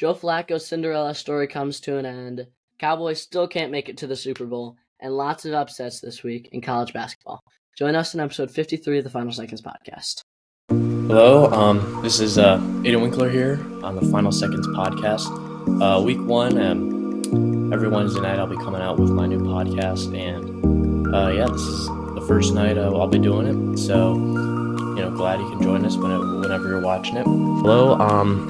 Joe Flacco's Cinderella story comes to an end. Cowboys still can't make it to the Super Bowl, and lots of upsets this week in college basketball. Join us in episode 53 of the Final Seconds podcast. Hello, this is Aiden Winkler here on the Final Seconds podcast. Week 1, every Wednesday night I'll be coming out with my new podcast, and this is the first night I'll be doing it, so, glad you can join us whenever you're watching it. Hello,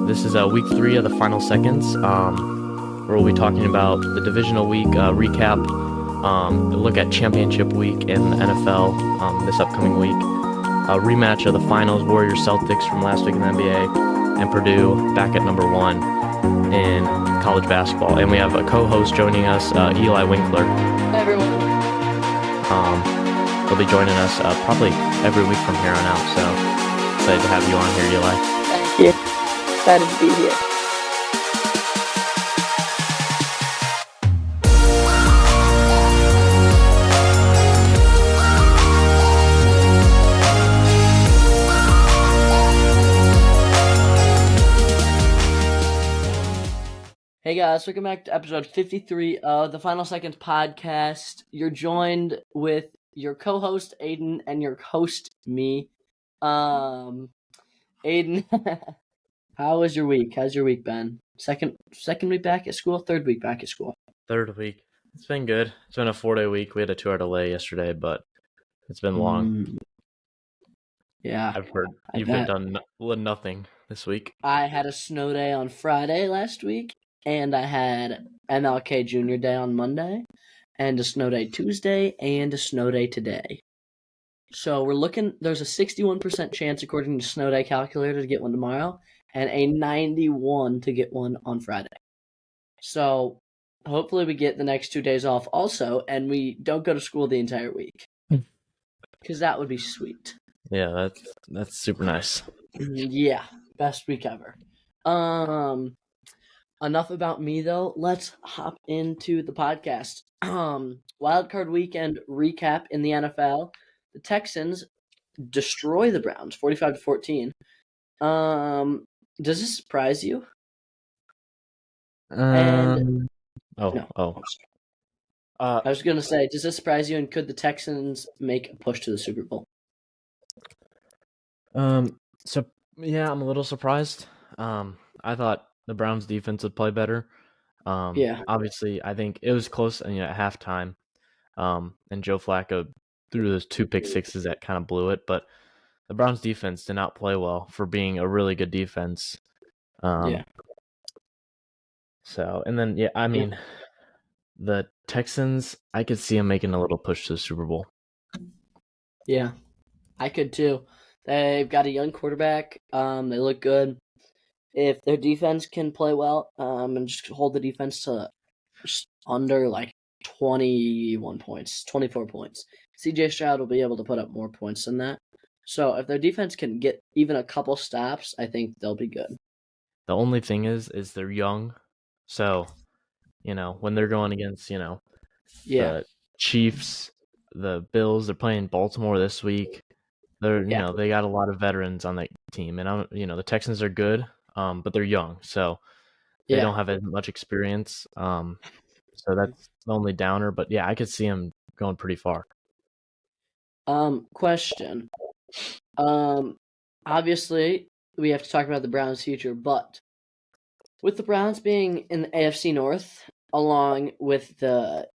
this is week 3 of the Final Seconds, where we'll be talking about the divisional week recap, a look at championship week in the NFL this upcoming week, a rematch of the finals, Warriors-Celtics from last week in the NBA, and Purdue back at number 1 in college basketball. And we have a co-host joining us, Eli Winkler. Hi, everyone. He'll be joining us probably every week from here on out, so excited to have you on here, Eli. Thank you. Excited to be here. Hey guys, welcome back to episode 53 of the Final Seconds podcast. You're joined with your co-host Aiden and your host me. Aiden, how was your week? How's your week been? Second week back at school? Third week back at school? Third week. It's been good. It's been a 4-day week. We had a 2-hour delay yesterday, but it's been long. Yeah. I've heard you've done nothing this week. I had a snow day on Friday last week, and I had MLK Junior Day on Monday, and a snow day Tuesday, and a snow day today. So there's a 61% chance according to Snow Day Calculator to get one tomorrow, and a 91 to get one on Friday. So hopefully we get the next 2 days off also, and we don't go to school the entire week. Because that would be sweet. Yeah, that's super nice. Yeah, best week ever. Enough about me, though. Let's hop into the podcast. Wildcard weekend recap in the NFL. The Texans destroy the Browns, 45-14. Does this surprise you? I was going to say, does this surprise you, and could the Texans make a push to the Super Bowl? So yeah, I'm a little surprised. I thought the Browns defense would play better. Obviously, I think it was close at halftime. And Joe Flacco threw those 2 pick sixes that kind of blew it, but the Browns defense did not play well for being a really good defense. So, and then, the Texans, I could see them making a little push to the Super Bowl. Yeah, I could too. They've got a young quarterback. They look good. If their defense can play well, and just hold the defense to just under 21 points, 24 points, CJ Stroud will be able to put up more points than that. So if their defense can get even a couple stops, I think they'll be good. The only thing is they're young. So, when they're going against, the Chiefs, the Bills, they're playing Baltimore this week. They got a lot of veterans on that team, and the Texans are good, but they're young, so they don't have as much experience. So that's the only downer. But yeah, I could see them going pretty far. Question. Obviously, we have to talk about the Browns' future, but with the Browns being in the AFC North, along with the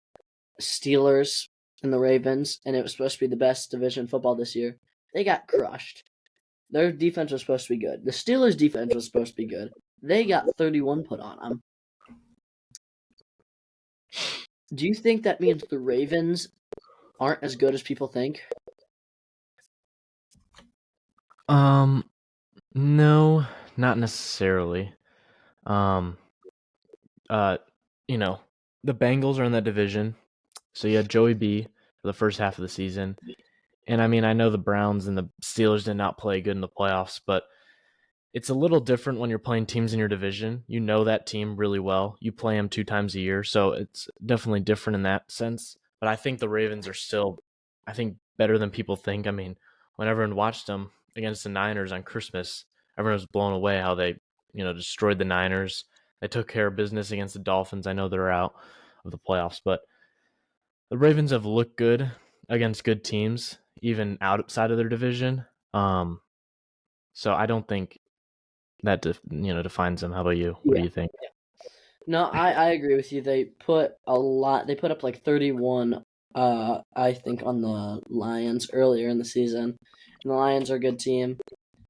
Steelers and the Ravens, and it was supposed to be the best division in football this year, they got crushed. Their defense was supposed to be good. The Steelers' defense was supposed to be good. They got 31 put on them. Do you think that means the Ravens aren't as good as people think? No, not necessarily. The Bengals are in that division, so you had Joey B for the first half of the season. And I know the Browns and the Steelers did not play good in the playoffs, but it's a little different when you're playing teams in your division. You know that team really well. You play them 2 times a year, so it's definitely different in that sense. But I think the Ravens are still, better than people think. When everyone watched them against the Niners on Christmas, everyone was blown away how they destroyed the Niners. They took care of business against the Dolphins. I know they're out of the playoffs, but the Ravens have looked good against good teams, even outside of their division. So I don't think that defines them. How about you? What do Yeah. you think? No, I agree with you. They put a lot. They put up like 31. I think on the Lions earlier in the season, and the Lions are a good team.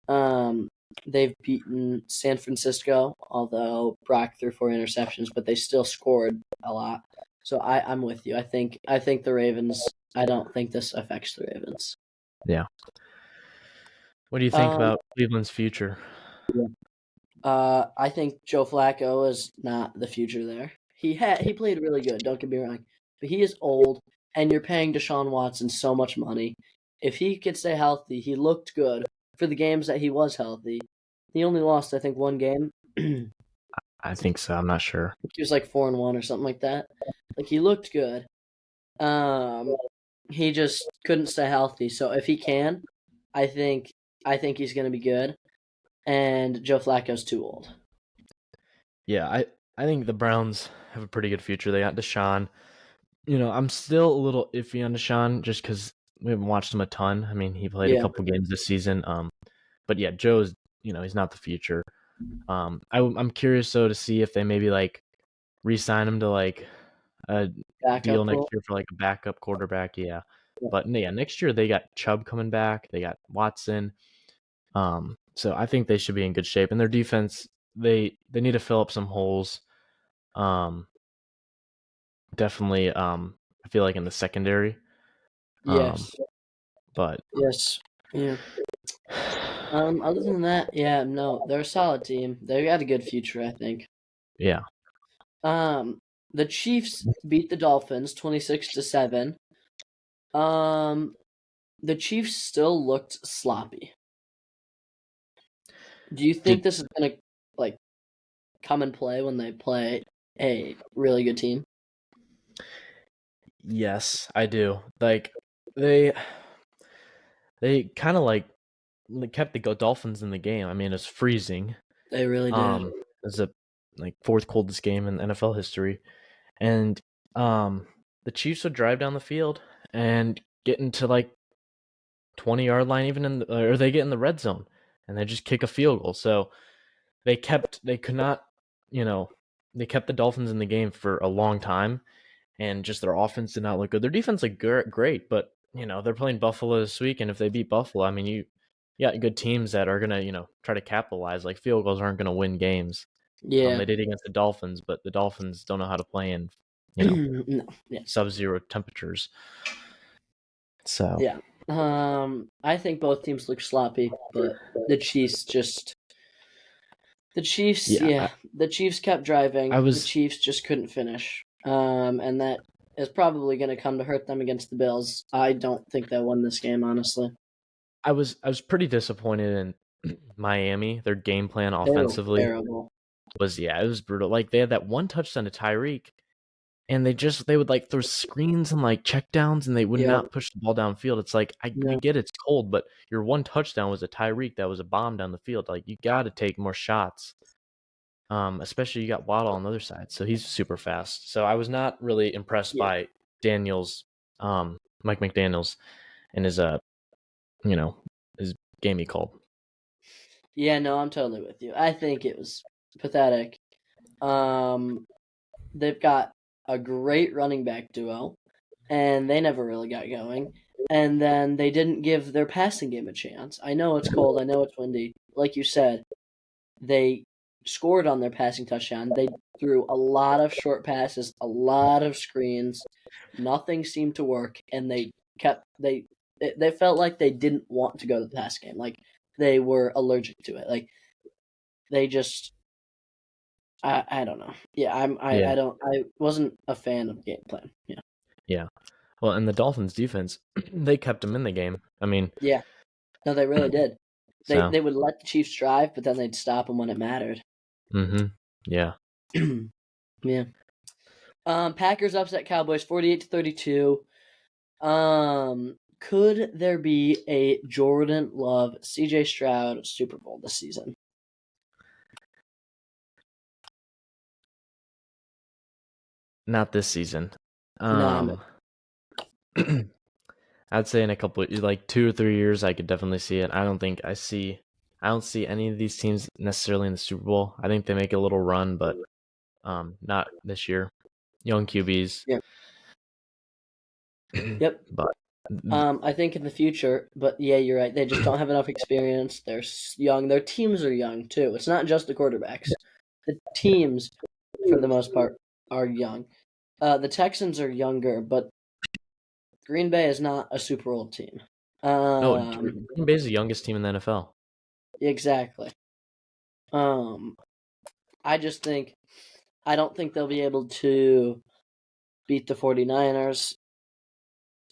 Um, they've beaten San Francisco, although Brock threw 4 interceptions, but they still scored a lot. So I'm with you. I think the Ravens. I don't think this affects the Ravens. Yeah. What do you think Um, about Cleveland's future? I think Joe Flacco is not the future there. He played really good, don't get me wrong, but he is old, and you're paying Deshaun Watson so much money. If he could stay healthy, he looked good for the games that he was healthy. He only lost, I think, one game. He I think so. I'm not sure. was like 4-1 or something like that. Like he looked good. Um, he just couldn't stay healthy. So if he can, I think I think he's gonna be good. And Joe Flacco's too old. Yeah, I think the Browns have a pretty good future. They got Deshaun. I'm still a little iffy on Deshaun just because we haven't watched him a ton. I mean, he played a Yeah, couple games this season. But yeah, Joe's he's not the future. I'm curious though to see if they maybe like re-sign him to like a deal backup next role. year for like a backup quarterback. Yeah, Yeah. but yeah, next year they got Chubb coming back. They got Watson. So I think they should be in good shape. And their defense, they need to fill up some holes. Um, Definitely. I feel like in the secondary. Um, Yes. but Yes. Yeah. Other than that, yeah, no, they're a solid team. They've got a good future, I think. yeah, Um, the Chiefs beat the Dolphins 26-7. Um, the Chiefs still looked sloppy. Do you think did this is gonna like come and play when they play a really good team? yes, I do. Like they they kind of like kept the Dolphins in the game. I mean, it's freezing. They really did. It's a like fourth coldest game in NFL history, and um, the Chiefs would drive down the field and get into like 20-yard line, even or they get in the red zone, and they just kick a field goal. So they could not, you know, they kept the Dolphins in the game for a long time, and just their offense did not look good. Their defense looked great, but they're playing Buffalo this week, and if they beat Buffalo, I mean, you got good teams that are gonna try to capitalize. Like field goals aren't gonna win games. Yeah. They did against the Dolphins, but the Dolphins don't know how to play in No. Yeah. sub-zero temperatures. So Yeah. I think both teams look sloppy, but the Chiefs just the Chiefs, yeah, yeah, the Chiefs kept I driving. The was Chiefs just couldn't finish. And that is probably going to come to hurt them against the Bills. I don't think they won this game, honestly. I was pretty disappointed in Miami. Their game plan They were offensively terrible. was it was brutal. Like they had that one touchdown to Tyreek, and they would like throw screens and like checkdowns, and they would Yep. not push the ball downfield. It's like we No. get it's cold, but your one touchdown was a Tyreek that was a bomb down the field. Like you got to take more shots. Especially you got Waddle on the other side, so he's super fast. So I was not really impressed Yeah. by Daniels, Mike McDaniels, and you know, his game he called. Yeah, no, I'm totally with you. I think it was pathetic. Um, they've got a great running back duo, and they never really got going. And then they didn't give their passing game a chance. I know it's cold. I know it's windy. Like you said, they scored on their passing touchdown. They threw a lot of short passes, a lot of screens. Nothing seemed to work, and they felt like they didn't want to go to the pass game. Like they were allergic to it. Like they just I don't know. Yeah, Yeah, I wasn't a fan of the game plan. Yeah. yeah. Well, and the Dolphins defense, they kept him in the game. I mean, Yeah. No, they really did. They so they would let the Chiefs drive, but then they'd stop them when it mattered. yeah. Yeah. Packers upset Cowboys 48-32. Could there be a Jordan Love, CJ Stroud Super Bowl this season? not this season. No, I'd say in a couple, like 2 or 3 years, I could definitely see it. I don't see any of these teams necessarily in the Super Bowl. I think they make a little run, but not this year. Young QBs, yeah, yep. but I think in the future, but yeah, you're right. They just don't have enough experience. They're young. Their teams are young too. It's not just the quarterbacks. The teams, for the most part, are young. The Texans are younger, but Green Bay is not a super old team. no, Green Bay is the youngest team in the NFL. Exactly. I just think I don't think they'll be able to beat the 49ers.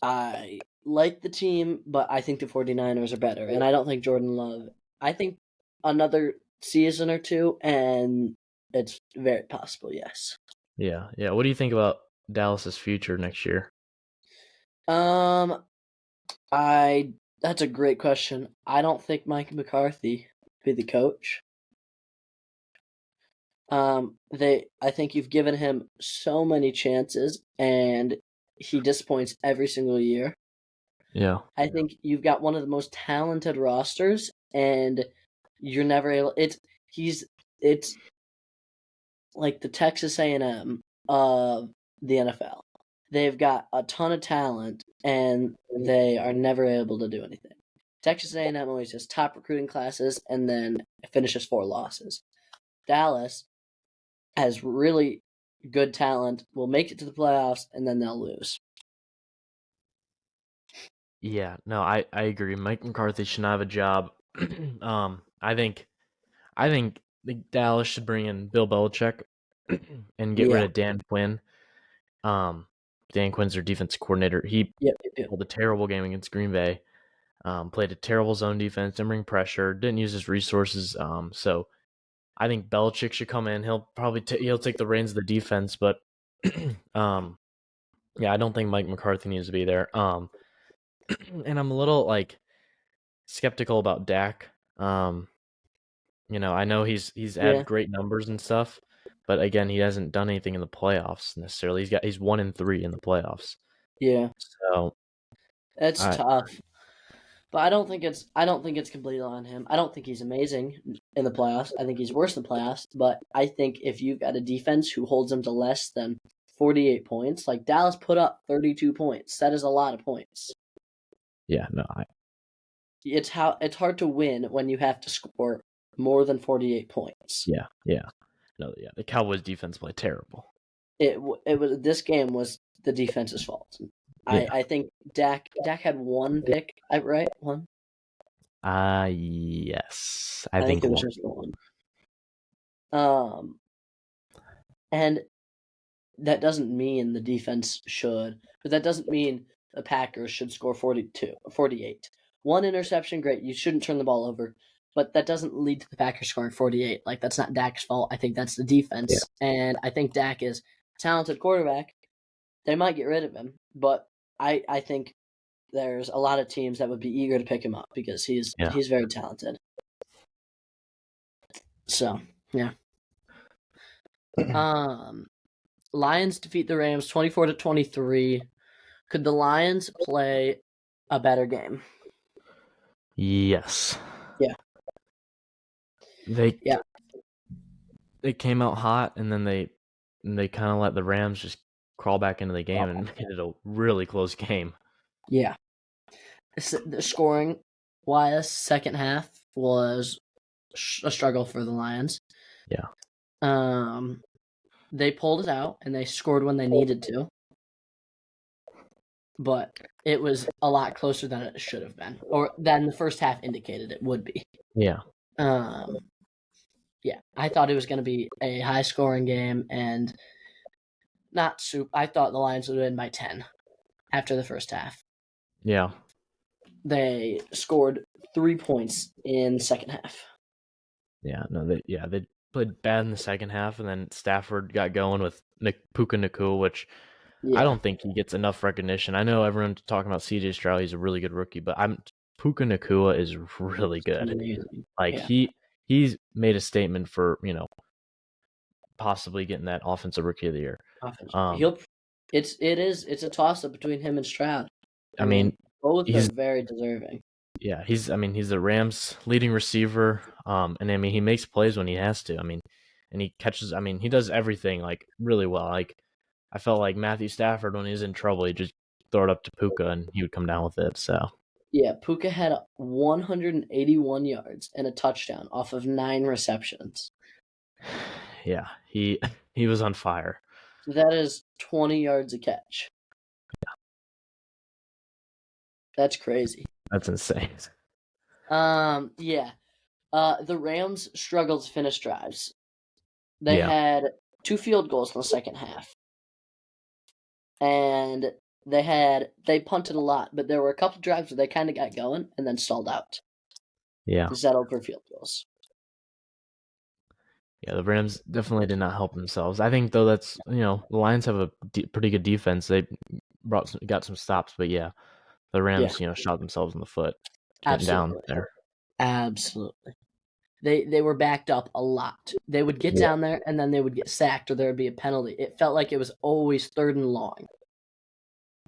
I like the team, but I think the 49ers are better. And I don't think Jordan Love. I think another season or two, and it's very possible, yes. Yeah, yeah. What do you think about Dallas's future next year? Um, I that's a great question. I don't think Mike McCarthy be the coach. I think you've given him so many chances, and he disappoints every single year. Yeah, I think you've got one of the most talented rosters, and you're never able. It's like the Texas A&M of the NFL. They've got a ton of talent, and they are never able to do anything. Texas A&M always has top recruiting classes, and then finishes 4 losses. Dallas has really good talent, will make it to the playoffs, and then they'll lose. yeah. No, I agree. Mike McCarthy should not have a job. I think the Dallas should bring in Bill Belichick and get rid Yeah. of Dan Quinn. Dan Quinn's their defense coordinator. He Yep. played a terrible game against Green Bay. Played a terrible zone defense, didn't bring pressure, didn't use his resources. So I think Belichick should come in. He'll probably he'll take the reins of the defense, but yeah, I don't think Mike McCarthy needs to be there. And I'm a little like skeptical about Dak. I know he's Yeah. had great numbers and stuff, but again, he hasn't done anything in the playoffs necessarily. He's 1-3 in the playoffs. Yeah. So It's I tough. But I don't think it's completely on him. I don't think he's amazing in the playoffs. I think he's worse in the playoffs. But I think if you've got a defense who holds him to less than 48 points, like Dallas put up 32 points. That is a lot of points. yeah, no, It's hard to win when you have to score more than 48 points. yeah, no, yeah. The Cowboys defense played terrible. This game was the defense's fault. Yeah. I think Dak had one pick, right? One. Yes, I I think think it was one. just the one. And that doesn't mean the defense should, but that doesn't mean the Packers should score 48. One interception, great. You shouldn't turn the ball over, but that doesn't lead to the Packers scoring 48. Like, that's not Dak's fault. I think that's the defense. Yeah. And I think Dak is a talented quarterback. They might get rid of him, but I think there's a lot of teams that would be eager to pick him up because he's very talented. So, yeah. Lions defeat the Rams 24-23. Could the Lions play a better game? Yes. Yeah. They came out hot, and then they kind of let the Rams just crawl back into the game and made it a really close game. Yeah. The scoring wise, second half was a struggle for the Lions. Yeah. They pulled it out and they scored when they needed to, but it was a lot closer than it should have been, or than the first half indicated it would be. Yeah. Yeah, I thought it was going to be a high scoring game and not soup. I thought the Lions would win by 10 after the first half. Yeah. They scored 3 points in second half. Yeah. No. They played bad in the second half, and then Stafford got going with Puka Nacua, which I don't think he gets enough recognition. I know everyone's talking about C.J. Stroud; he's a really good rookie, but Puka Nacua is really good. Amazing. Like he's made a statement for possibly getting that Offensive Rookie of the Year. It's a toss up between him and Stroud. I mean, both are very deserving. Yeah, he's the Rams' leading receiver. And I mean, he makes plays when he has to. I mean, and he catches. I mean, he does everything like really well. Like I felt like Matthew Stafford when he was in trouble, he just throw it up to Puka and he would come down with it. So yeah, Puka had 181 yards and a touchdown off of 9 receptions. Yeah, he was on fire. That is 20 yards a catch. Yeah, that's crazy. That's insane. Yeah. The Rams struggled to finish drives. They had 2 field goals in the second half. And they punted a lot, but there were a couple drives where they kind of got going and then stalled out. Yeah. And settled for field goals. Yeah, the Rams definitely did not help themselves. I think, though, that's, the Lions have a pretty good defense. They got some stops, but yeah, the Rams, shot themselves in the foot getting down there. Absolutely. They were backed up a lot. They would get down there, and then they would get sacked, or there would be a penalty. It felt like it was always 3rd and long.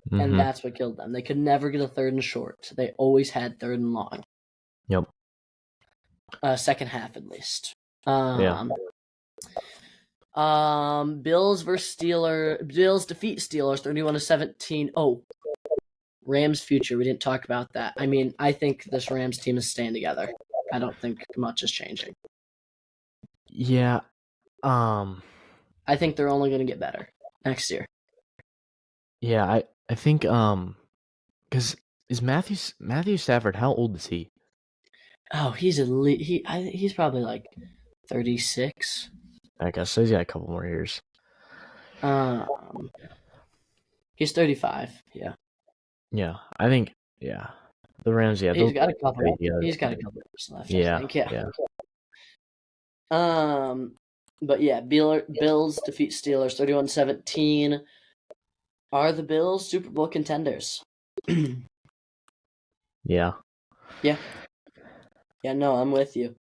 Mm-hmm. And that's what killed them. They could never get a 3rd and short. They always had 3rd and long. Yep. Second half, at least. Yeah. Bills versus Steelers. Bills defeat Steelers 31-17. Oh, Rams' future. We didn't talk about that. I mean, I think this Rams team is staying together. I don't think much is changing. Yeah. I think they're only going to get better next year. Yeah, I think because is Matthew Stafford? How old is he? Oh, he's elite. He's probably like 36. I guess so. He's got a couple more years. He's 35. Yeah. Yeah, I think. Yeah, the Rams. Yeah, he's got a couple. He's got a couple years left. Yeah. I think. Yeah. But yeah, Bills defeat Steelers 31-17. Are the Bills Super Bowl contenders? Yeah. Yeah. Yeah, no, I'm with you.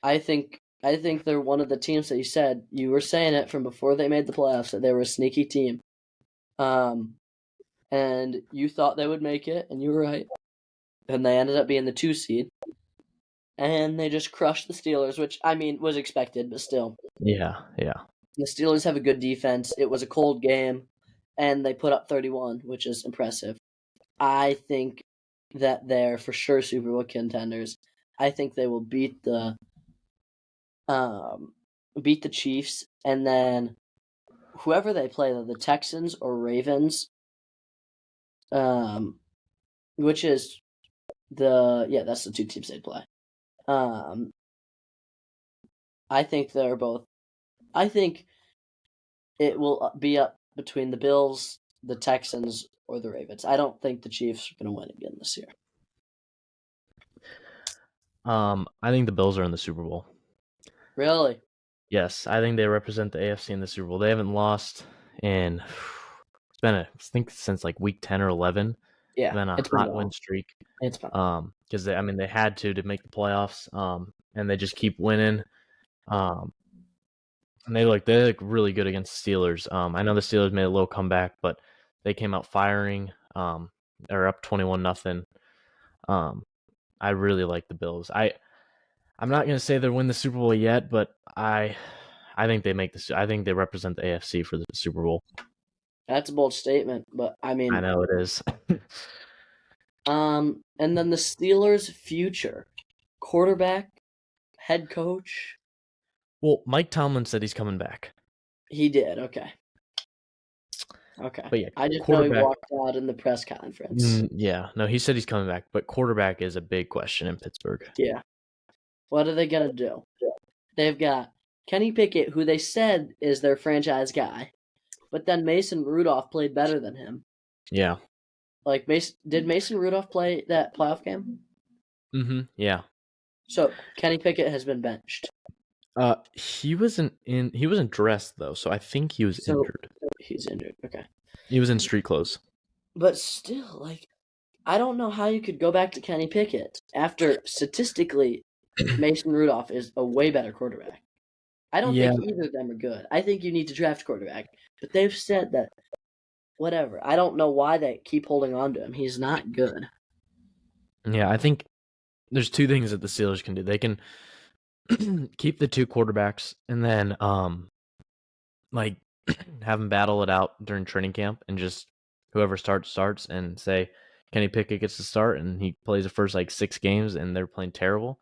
I think they're one of the teams that you were saying it from before they made the playoffs, that they were a sneaky team. And you thought they would make it, and you were right. And they ended up being the 2 seed. And they just crushed the Steelers, which, I mean, was expected, but still. Yeah. The Steelers have a good defense. It was a cold game, and they put up 31, which is impressive. I think that they're for sure Super Bowl contenders. I think they will beat the Chiefs, and then whoever they play, the Texans or Ravens, which is that's the 2 teams they play. I think they're both. I think it will be up between the Bills, the Texans, or the Ravens. I don't think the Chiefs are going to win again this year. I think the Bills are in the Super Bowl. Really? Yes, I think they represent the AFC in the Super Bowl. They haven't lost in I think since like week 10 or 11. Yeah, it's been a hot win streak. It's been because they had to make the playoffs. And they just keep winning. And they look really good against the Steelers. I know the Steelers made a little comeback, but they came out firing. They're up 21-0. I really like the Bills. I'm not going to say they'll win the Super Bowl yet, but I think they I think they represent the AFC for the Super Bowl. That's a bold statement, but I mean, I know it is. And then the Steelers' future quarterback, head coach. Well, Mike Tomlin said he's coming back. He did. Okay. But yeah, I just know he walked out in the press conference. Yeah, no, he said he's coming back, but quarterback is a big question in Pittsburgh. Yeah. What are they going to do? They've got Kenny Pickett, who they said is their franchise guy, but then Mason Rudolph played better than him. Yeah. Like, did Mason Rudolph play that playoff game? Mm-hmm, yeah. So, Kenny Pickett has been benched. He wasn't dressed, though, so I think he was injured. He's injured, okay. He was in street clothes. But still, like, I don't know how you could go back to Kenny Pickett after, statistically, Mason Rudolph is a way better quarterback. I don't Yeah, think either of them are good. I think you need to draft a quarterback. But they've said that whatever. I don't know why they keep holding on to him. He's not good. yeah. I think there's two things that the Steelers can do. They can keep the two quarterbacks and then like have them battle it out during training camp and just whoever starts and say Kenny Pickett gets to start and he plays the first like 6 games and they're playing terrible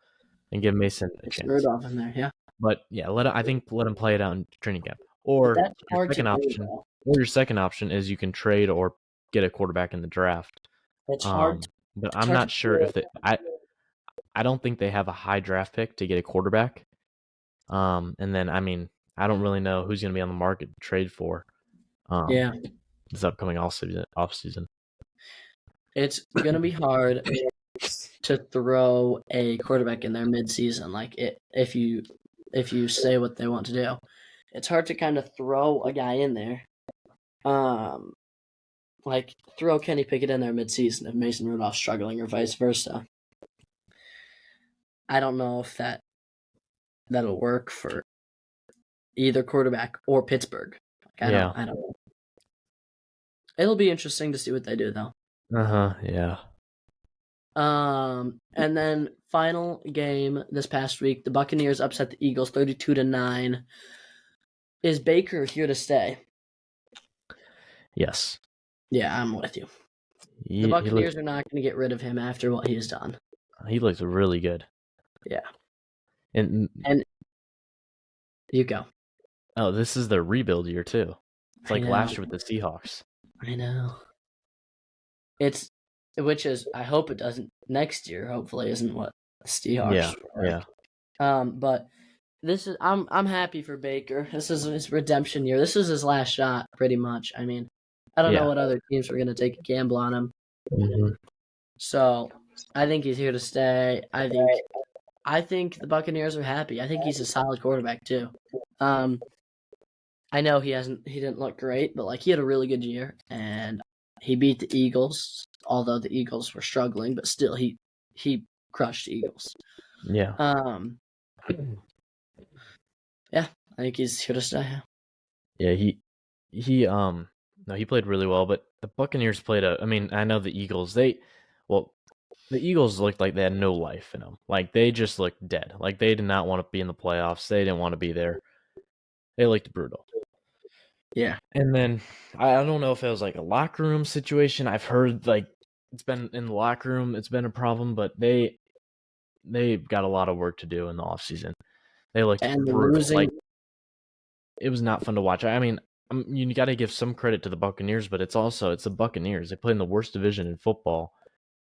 and give Mason a It's chance. Rudolph in there, yeah. But yeah, I think let him play it out in training camp. But Or that's hard to do, though. your second option is you can trade or get a quarterback in the draft. It's hard. Um, but It's I'm hard to not sure do. if I don't think they have a high draft pick to get a quarterback. And then I mean I don't really know who's going to be on the market to trade for. Yeah, This upcoming off season. it's gonna be hard to throw a quarterback in there mid-season. Like if you say what they want to do, it's hard to kind of throw a guy in there. Like throw Kenny Pickett in there mid-season if Mason Rudolph's struggling or vice versa. I don't know if that'll work for either quarterback or Pittsburgh. Like, I don't know. It'll be interesting to see what they do though. Yeah. And then final game this past week, the Buccaneers upset the Eagles 32-9. Is Baker here to stay? Yes. Yeah, I'm with you. He The Buccaneers looked, are not going to get rid of him after what he's done. he looked really good. Yeah. And You go. this is their rebuild year too. It's like I know. last year with the Seahawks. I know. Which is, I hope it doesn't next year. Hopefully, isn't what the Seahawks. Yeah. But I'm happy for Baker. This is his redemption year. This is his last shot, pretty much. I mean, I don't know what other teams were going to take a gamble on him. Mm-hmm. So I think he's here to stay. I think the Buccaneers are happy. I think he's a solid quarterback too. I know he didn't look great, but like he had a really good year and he beat the Eagles, although the Eagles were struggling, but still he crushed the Eagles. Yeah. Yeah, I think he's here to stay. Yeah, he played really well, but the Buccaneers played I know the Eagles, the Eagles looked like they had no life in them. Like they just looked dead. Like they did not want to be in the playoffs. They didn't want to be there. They looked brutal. Yeah. And then I don't know if it was like a locker room situation. I've heard like it's been in the locker room, it's been a problem, but they got a lot of work to do in the offseason. They looked brutal. Losing. Like it was not fun to watch. I mean, you got to give some credit to the Buccaneers, but it's the Buccaneers. They play in the worst division in football,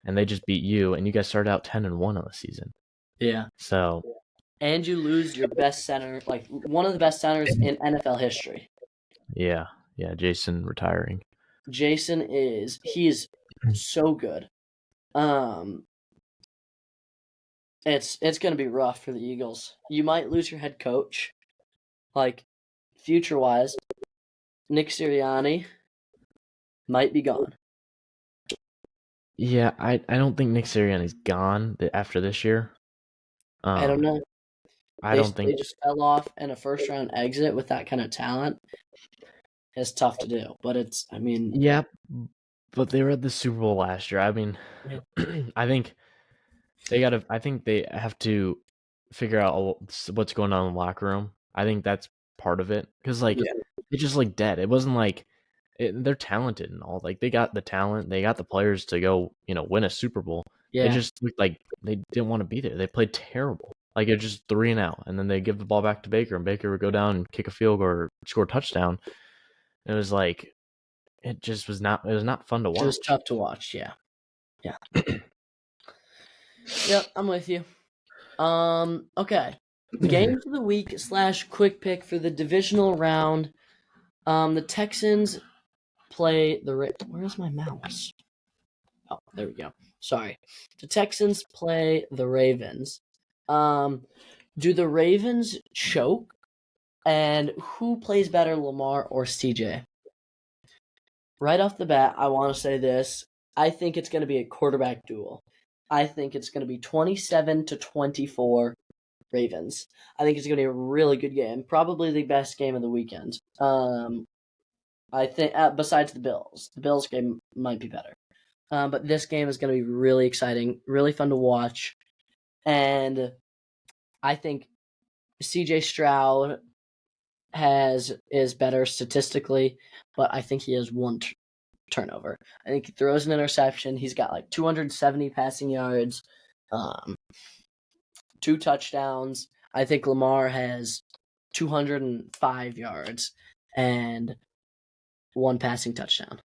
and they just beat you. And you guys started out 10-1 on the season. Yeah. So. And you lose your best center, like one of the best centers in NFL history. Yeah, Jason retiring. Jason is so good. It's gonna be rough for the Eagles. You might lose your head coach, like future wise. Nick Sirianni might be gone. Yeah, I don't think Nick Sirianni's gone after this year. I don't know. They just fell off in a first round exit with that kind of talent. It's tough to do, but yeah, but they were at the Super Bowl last year. I mean, I think they have to figure out what's going on in the locker room. I think that's part of it because it just looked dead. It wasn't like they're talented and all. Like they got the talent, they got the players to go, win a Super Bowl. Yeah. It just looked like they didn't want to be there. They played terrible. Like it was just 3 and out, and then they give the ball back to Baker, and Baker would go down and kick a field goal or score a touchdown. It was like it just was not. It was not fun to watch. It was tough to watch. Yeah. Yep, I'm with you. Okay. Games of the week / quick pick for the divisional round. The Texans play the where's my mouse? Oh, there we go. Sorry. The Texans play the Ravens. Do the Ravens choke? And who plays better, Lamar or CJ? Right off the bat, I want to say this. I think it's going to be a quarterback duel. I think it's going to be 27-24 Ravens. I think it's going to be a really good game, probably the best game of the weekend. I think besides the Bills game might be better, but this game is going to be really exciting, really fun to watch, and I think C.J. Stroud is better statistically, but I think he has one turnover. I think he throws an interception. He's got like 270 passing yards, 2 touchdowns. I think Lamar has 205 yards and 1 passing touchdown.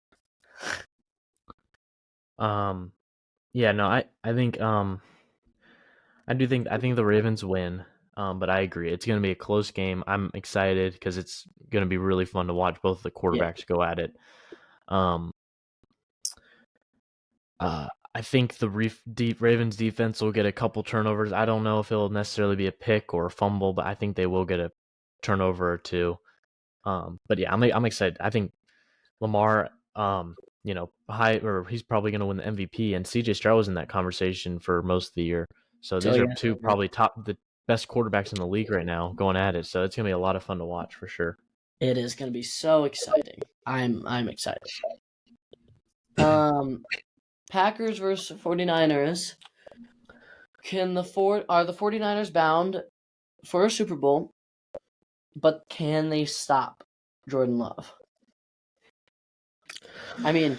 Yeah, no, I think I think the Ravens win. But I agree. It's going to be a close game. I'm excited because it's going to be really fun to watch both the quarterbacks go at it. I think the Ravens defense will get a couple turnovers. I don't know if it'll necessarily be a pick or a fumble, but I think they will get a turnover or two. But yeah, I'm excited. I think Lamar, he's probably going to win the MVP, and CJ Stroud was in that conversation for most of the year. So these are two probably the best quarterbacks in the league right now going at it. So it's going to be a lot of fun to watch for sure. It is going to be so exciting. I'm excited. Packers versus 49ers. Are the 49ers bound for a Super Bowl, but can they stop Jordan Love? I mean,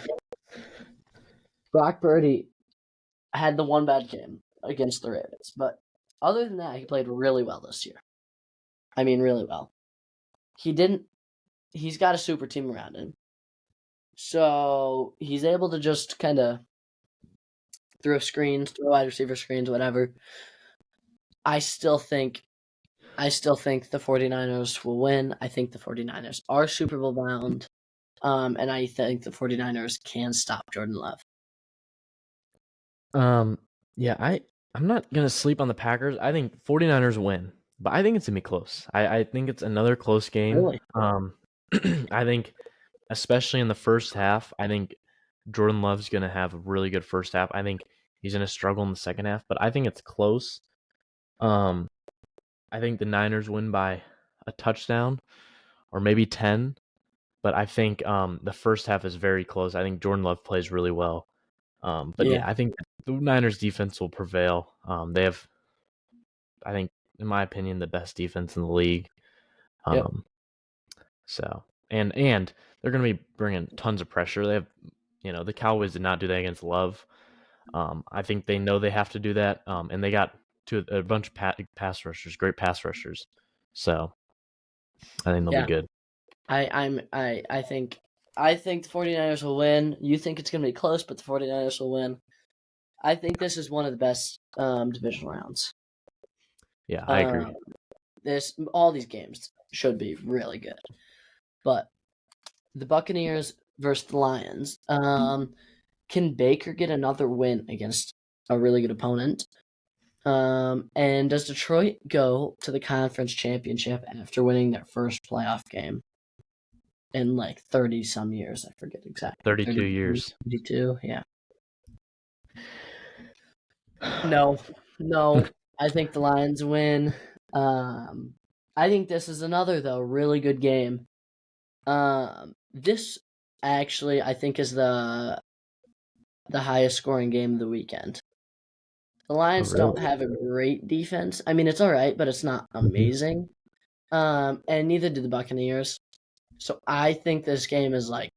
Brock Purdy had the one bad game against the Ravens, but other than that, he played really well this year. I mean, really well. He's got a super team around him. So he's able to just kind of throw wide receiver screens, whatever. I still think the 49ers will win. I think the 49ers are Super Bowl bound. And I think the 49ers can stop Jordan Love. Yeah, I'm not going to sleep on the Packers. I think 49ers win, but I think it's going to be close. I think it's another close game. Really? I think especially in the first half, I think Jordan Love's going to have a really good first half. I think he's going to struggle in the second half, but I think it's close. I think the Niners win by a touchdown or maybe 10, but I think the first half is very close. I think Jordan Love plays really well. But yeah, I think the Niners defense will prevail. They have, I think, in my opinion, the best defense in the league. So, and they're going to be bringing tons of pressure. They have, the Cowboys did not do that against Love. I think they know they have to do that. And they got a bunch of pass rushers, great pass rushers. So I think they'll be good. I think the 49ers will win. You think it's going to be close, but the 49ers will win. I think this is one of the best divisional rounds. Yeah, I agree. All these games should be really good. But the Buccaneers versus the Lions. Can Baker get another win against a really good opponent? And does Detroit go to the conference championship after winning their first playoff game in like 30 some years? I forget exactly. 32 years. 32, yeah. No. I think the Lions win. I think this is another though really good game. This actually I think is the highest scoring game of the weekend. The Lions don't have a great defense. I mean, it's all right, but it's not amazing. And neither do the Buccaneers. So I think this game is like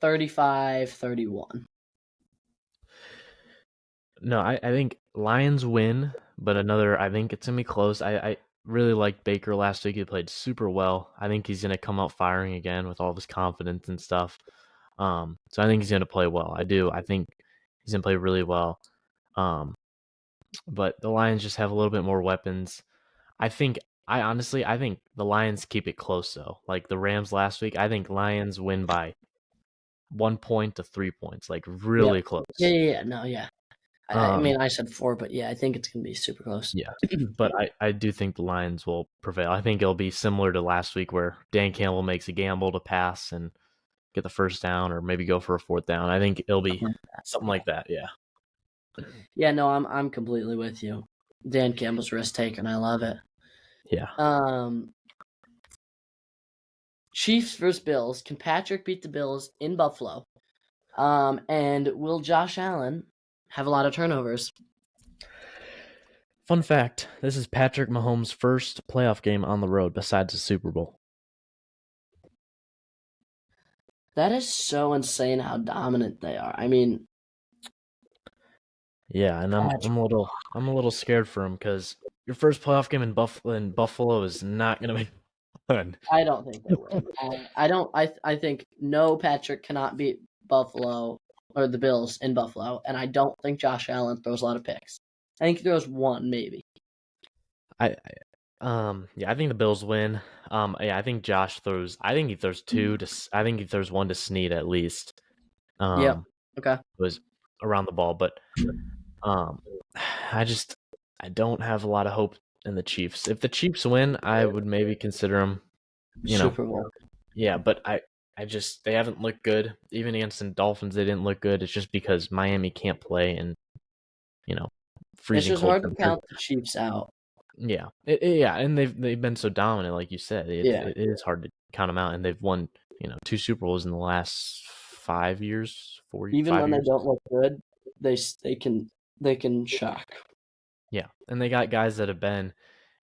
35-31. No, I think Lions win, but I think it's going to be close. I really liked Baker last week. He played super well. I think he's going to come out firing again with all of his confidence and stuff. So I think he's going to play well. I do. I think he's going to play really well. But the Lions just have a little bit more weapons. I think the Lions keep it close though. Like the Rams last week, I think Lions win by 1 point to 3 points, like really close. Yeah. No, yeah. I mean, I said 4, but yeah, I think it's going to be super close. Yeah, but I do think the Lions will prevail. I think it'll be similar to last week where Dan Campbell makes a gamble to pass and get the first down or maybe go for a fourth down. I think it'll be something like that, yeah. Yeah, no, I'm completely with you. Dan Campbell's risk taking. I love it. Yeah. Chiefs versus Bills. Can Patrick beat the Bills in Buffalo? And will Josh Allen have a lot of turnovers? Fun fact, this is Patrick Mahomes' first playoff game on the road besides the Super Bowl. That is so insane how dominant they are. I mean, yeah, and I'm a little scared for him because your first playoff game in Buffalo is not going to be fun. I don't think they will. I think no, Patrick cannot beat Buffalo or the Bills in Buffalo, and I don't think Josh Allen throws a lot of picks. I think he throws one, maybe. I think the Bills win. I think Josh throws. I think he throws I think he throws one to Snead at least. Yeah. Okay. Was around the ball, but I don't have a lot of hope in the Chiefs. If the Chiefs win, I would maybe consider them. Super Bowl. Yeah, but they haven't looked good. Even against the Dolphins, they didn't look good. It's just because Miami can't play and freezing It's just cold hard to count the Chiefs out. Yeah, and they've been so dominant, like you said. It is hard to count them out, and they've won 2 Super Bowls in the last 5 years, 4 years. Even when they don't look good, they can shock. Yeah, and they got guys that have been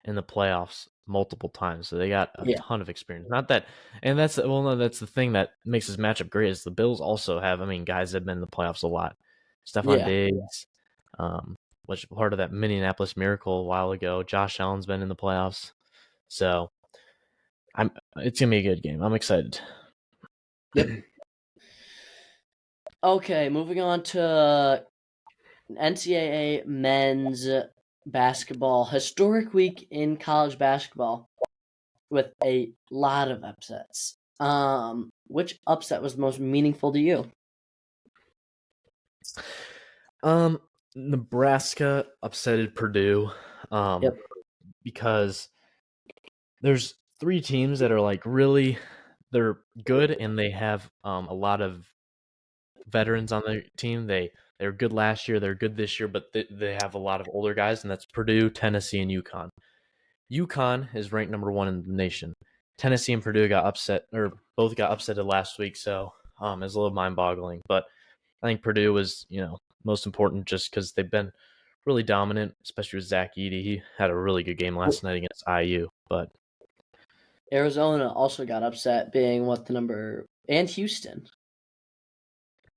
in the playoffs multiple times, so they got a ton of experience. Not that, and that's the thing that makes this matchup great is the Bills also have, guys that have been in the playoffs a lot. Stephon Diggs, was part of that Minneapolis Miracle a while ago. Josh Allen's been in the playoffs, so it's gonna be a good game. I'm excited. Yep. Okay, moving on to NCAA men's basketball. Historic week in college basketball with a lot of upsets. Which upset was the most meaningful to you? Nebraska upsetted Purdue. Because there's 3 teams that are they're good and they have a lot of veterans on their team. They were good last year, they're good this year, but they have a lot of older guys, and that's Purdue, Tennessee, and UConn. UConn is ranked number 1 in the nation. Tennessee and Purdue both got upsetted last week, so it's a little mind-boggling. But I think Purdue was, most important just because they've been really dominant, especially with Zach Edey. He had a really good game last night against IU. But Arizona also got upset, being and Houston.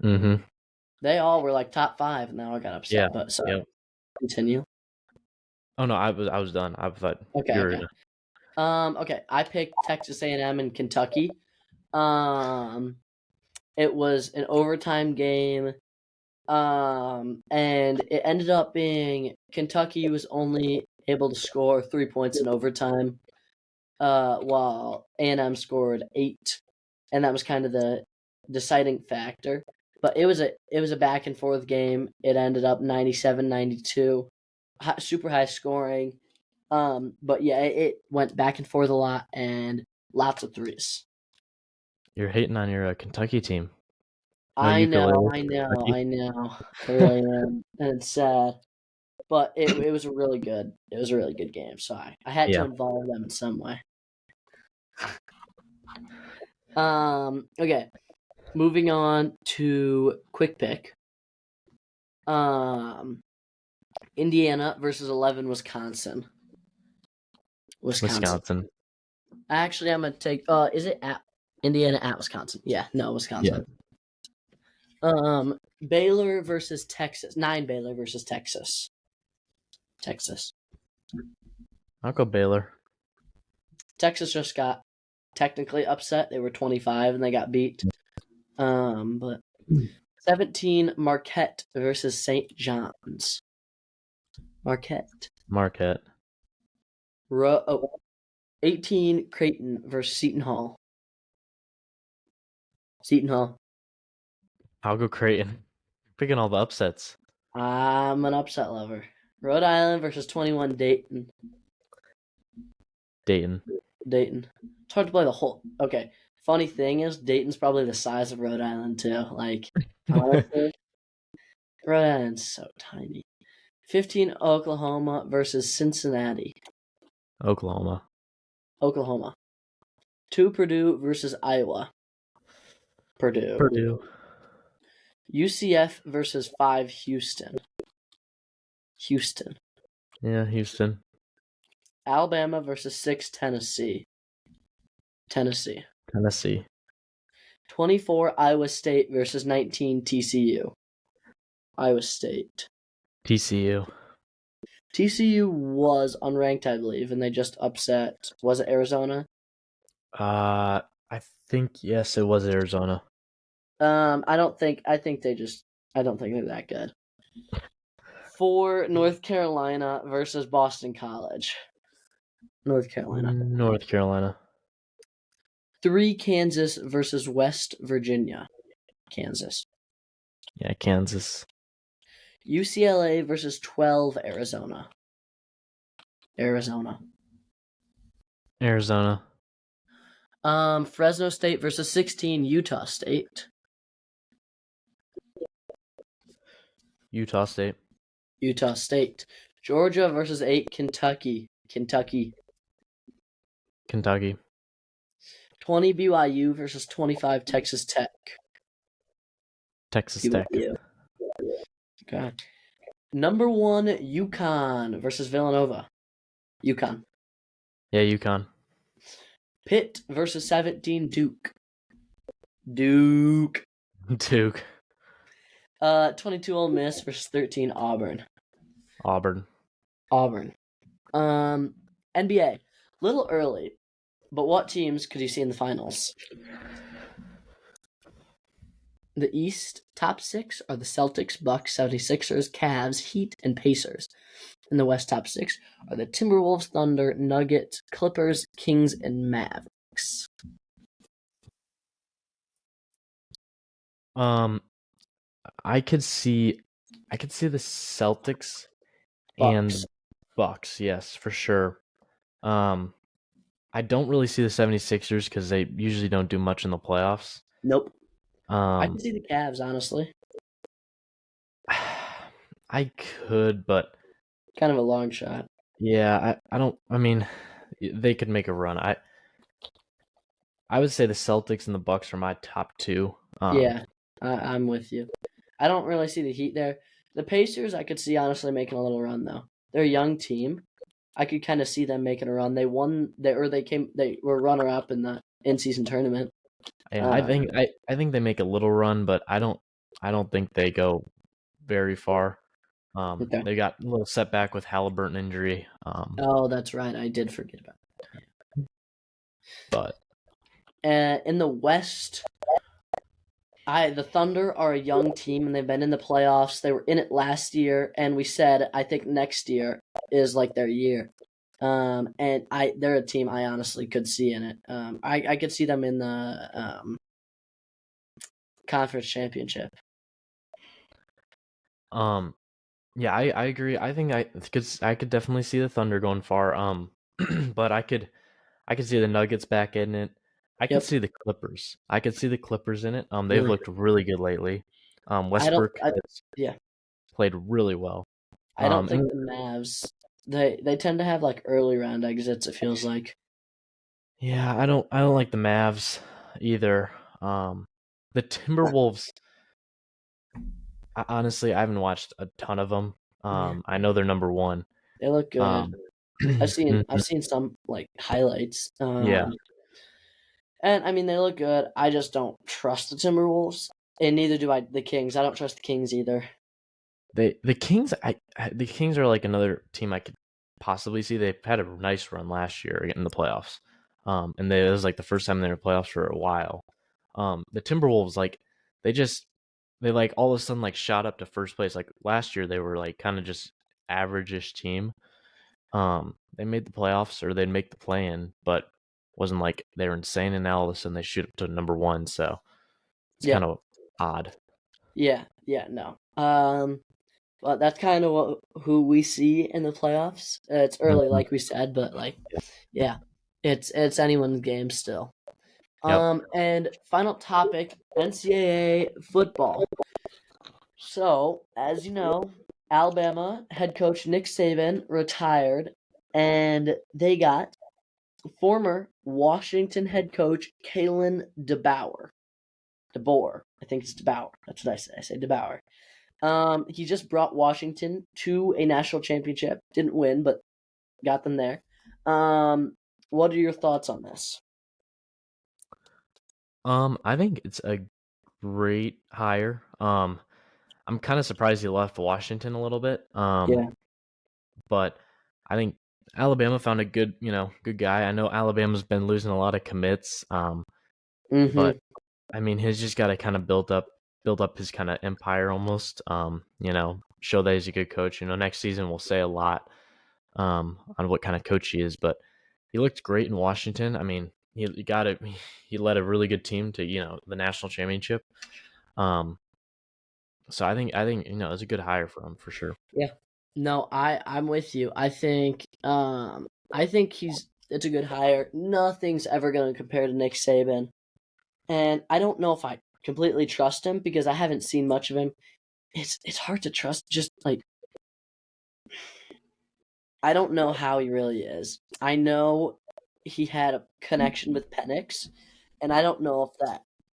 Mm-hmm. They all were top 5, and they all got upset. Yeah. But continue. Oh no, I was done. I thought okay. you were okay. Okay, I picked Texas A&M and Kentucky. It was an overtime game. And it ended up being Kentucky was only able to score 3 points in overtime, while A&M scored 8, and that was kind of the deciding factor. But it was a back and forth game. It ended up 97-92, super high scoring. But yeah, it went back and forth a lot and lots of threes. You're hating on your Kentucky team. I know. I really am, and it's sad. But it was a really good game. So I had to involve them in some way. Okay. Moving on to quick pick. Indiana versus 11 Wisconsin. Wisconsin. Actually, I'm gonna take. Is it at Indiana at Wisconsin? Yeah, no, Wisconsin. Yeah. Baylor versus Texas. 9 Baylor versus Texas. Texas. I'll go Baylor. Texas just got technically upset. They were 25 and they got beat. But 17 Marquette versus St. John's. Marquette. 18 Creighton versus Seton Hall. I'll go Creighton. Picking all the upsets. I'm an upset lover. Rhode Island versus 21 Dayton. Dayton. It's hard to play the whole. Okay. Funny thing is, Dayton's probably the size of Rhode Island too. Honestly, Rhode Island's so tiny. 15 Oklahoma versus Cincinnati. Oklahoma. Oklahoma. 2 Purdue versus Iowa. Purdue. UCF versus 5 Houston. Yeah, Houston. Alabama versus 6 Tennessee. 24 Iowa State versus 19 TCU. Iowa State. TCU. TCU was unranked, I believe, and they just upset. Was it Arizona? I think yes, it was Arizona. I don't think they're that good. 4 North Carolina versus Boston College. North Carolina. 3 Kansas versus West Virginia. Kansas. Yeah, Kansas. UCLA versus 12 Arizona. Fresno State versus 16 Utah State. Utah State. Georgia versus 8 Kentucky. 20 BYU versus 25 Texas Tech. Tech. Okay. Number 1 UConn versus Villanova. UConn. Yeah, UConn. Pitt versus 17 Duke. 22 Ole Miss versus 13 Auburn. NBA. Little early, but what teams could you see in the finals? The East top 6 are the Celtics, Bucks, 76ers, Cavs, Heat, and Pacers. In the West top 6 are the Timberwolves, Thunder, Nuggets, Clippers, Kings, and Mavericks. I could see the Celtics Bucks. and Bucks, yes, for sure. I don't really see the 76ers because they usually don't do much in the playoffs. Nope. I can see the Cavs, honestly. I could, but kind of a long shot. Yeah, I mean, they could make a run. I would say the Celtics and the Bucks are my top 2. Yeah, I'm with you. I don't really see the Heat there. The Pacers, I could see honestly making a little run though. They're a young team. I could kind of see them making a run. They were runner up in the in-season tournament. Yeah, I think they make a little run, but I don't think they go very far. Okay. They got a little setback with Halliburton injury. Oh, that's right. I did forget about that. Yeah. But in the West, the Thunder are a young team, and they've been in the playoffs. They were in it last year, and we said I think next year is like their year. And they're a team I honestly could see in it. I could see them in the conference championship. Yeah, I agree. I think I could definitely see the Thunder going far. But I could see the Nuggets back in it. I could see the Clippers. I could see the Clippers in it. They've looked really good lately. Westbrook has played really well. I don't think the Mavs. They tend to have like early round exits. It feels like. Yeah, I don't like the Mavs either. The Timberwolves. Honestly, I haven't watched a ton of them. I know they're number 1. They look good. I've seen some like highlights. Yeah. And I mean they look good. I just don't trust the Timberwolves, and neither do the Kings. I don't trust the Kings either. The Kings are like another team I could possibly see. They've had a nice run last year in the playoffs. And it was like the first time they were in the playoffs for a while. The Timberwolves, like they like all of a sudden like shot up to first place. Like last year they were like kind of just average-ish team. They made the playoffs, or they'd make the play-in, but wasn't like they were insane, and now all of a sudden they shoot up to number 1, so it's kind of odd. Yeah, no. But that's kind of who we see in the playoffs. It's early, like we said, but like, yeah, it's anyone's game still. Yep. And final topic, NCAA football. So, as you know, Alabama head coach Nick Saban retired, and they got former Washington head coach Kalen DeBoer. DeBoer. I think it's DeBoer. That's what I say. I say DeBoer. He just brought Washington to a national championship. Didn't win, but got them there. What are your thoughts on this? I think it's a great hire. I'm kind of surprised he left Washington a little bit. Yeah. But I think Alabama found a good guy. I know Alabama's been losing a lot of commits. Mm-hmm. But I mean, he's just got to kind of build up his kind of empire almost. Show that he's a good coach. Next season we'll say a lot on what kind of coach he is, but he looked great in Washington. I mean, he got it. He led a really good team to the national championship. So I think it's a good hire for him for sure. Yeah. No, I'm with you. I think it's a good hire. Nothing's ever going to compare to Nick Saban. And I don't know if I completely trust him because I haven't seen much of him. It's hard to trust, just like I don't know how he really is. I know he had a connection with Penix, and I don't know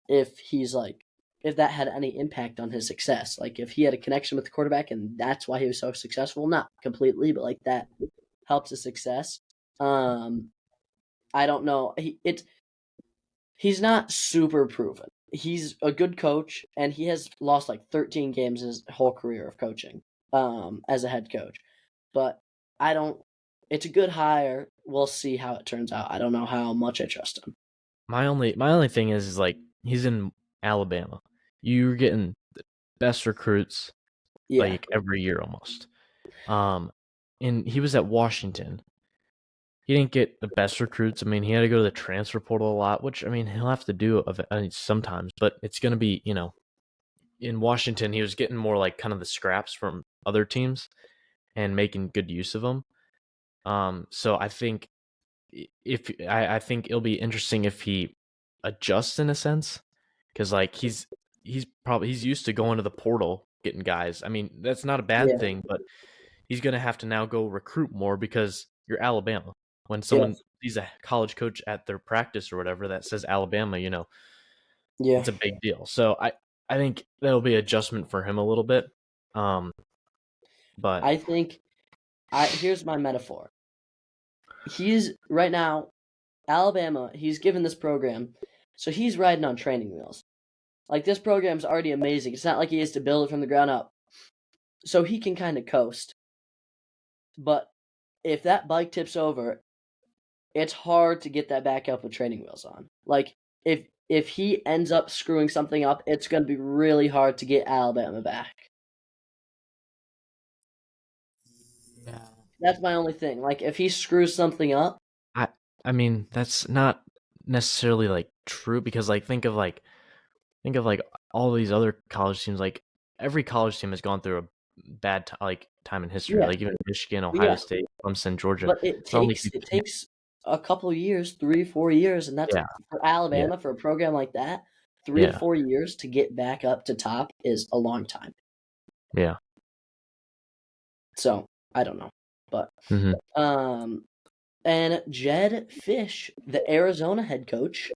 if that had any impact on his success. Like if he had a connection with the quarterback and that's why he was so successful. Not completely, but like that helped his success. I don't know. He's not super proven. He's a good coach, and he has lost like 13 games his whole career of coaching as a head coach. But I don't. It's a good hire. We'll see how it turns out. I don't know how much I trust him. My only thing is like he's in Alabama. You're getting the best recruits Yeah, like every year almost. And he was at Washington. He didn't get the best recruits. I mean, he had to go to the transfer portal a lot, which I mean he'll have to do sometimes. But it's going to be in Washington he was getting more like kind of the scraps from other teams and making good use of them. So I think I think it'll be interesting if he adjusts in a sense, because like he's used to going to the portal getting guys. I mean that's not a bad yeah, thing, but he's gonna have to now go recruit more because you're Alabama. When yeah, someone sees a college coach at their practice or whatever that says Alabama, yeah. it's a big deal. So I think that'll be adjustment for him a little bit. But I think here's my metaphor. He's right now Alabama. He's given this program, so he's riding on training wheels. Like this program's already amazing. It's not like he has to build it from the ground up, so he can kind of coast. But if that bike tips over, it's hard to get that back up with training wheels on. Like if he ends up screwing something up, it's going to be really hard to get Alabama back. yeah. That's my only thing. Like if he screws something up, I mean that's not necessarily like true, because like think of all these other college teams. Like every college team has gone through a bad time in history. yeah, Like even Michigan, Ohio yeah. State, Clemson, Georgia. But It's not like it takes a couple years, 3-4 years, and that's yeah, for yeah, Alabama for a program like that. Three to yeah, 4 years to get back up to top is a long time. yeah. So I don't know, but hmm and Jed Fish, the Arizona head coach,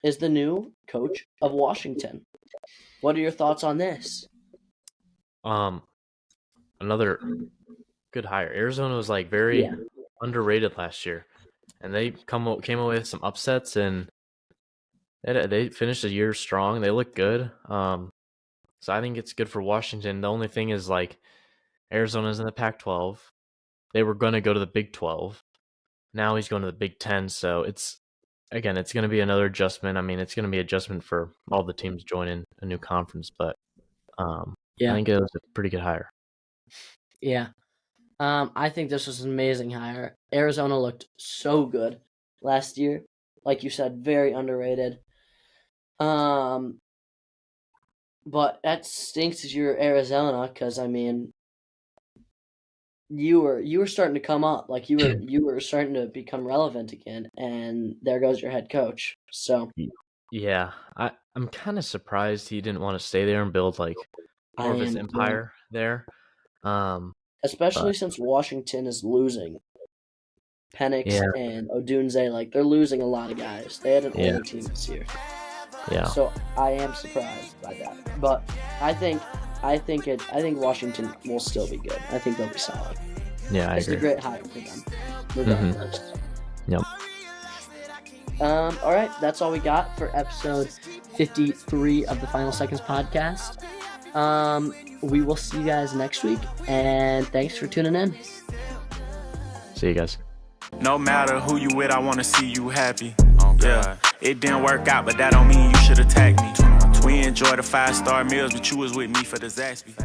is the new coach of Washington. What are your thoughts on this? Um, another good hire. Arizona was like Yeah, very underrated last year, and they came away with some upsets, and they finished the year strong. They look good. So I think it's good for Washington. The only thing is like Arizona's in the Pac-12. They were going to go to the Big 12. Now he's going to the Big 10. So it's going to be another adjustment. I mean, it's going to be adjustment for all the teams joining a new conference, but I yeah, think it was a pretty good hire. yeah. I think this was an amazing hire. Arizona looked so good last year, like you said, very underrated. Um, but that stinks as you're Arizona, because I mean, you were starting to come up, like you were starting to become relevant again, and there goes your head coach. So Yeah, I'm kind of surprised he didn't want to stay there and build like I more of his am, yeah, empire there. Especially But- since Washington is losing. Penix Yeah. and Odunze, like, they're losing a lot of guys. They had an Yeah. older team this year. Yeah. So I am surprised by that. But I think Washington will still be good. I think they'll be solid. Yeah, I It's a agree. great hire for them. Regardless. Yep. All right, that's all we got for episode 53 of the Final Seconds podcast. We will see you guys next week, and thanks for tuning in. See you guys. No matter who you with, I wanna see you happy. Yeah, it didn't work out, but that don't mean you should attack me. We enjoy the 5-star meals, but you was with me for the Zaxby.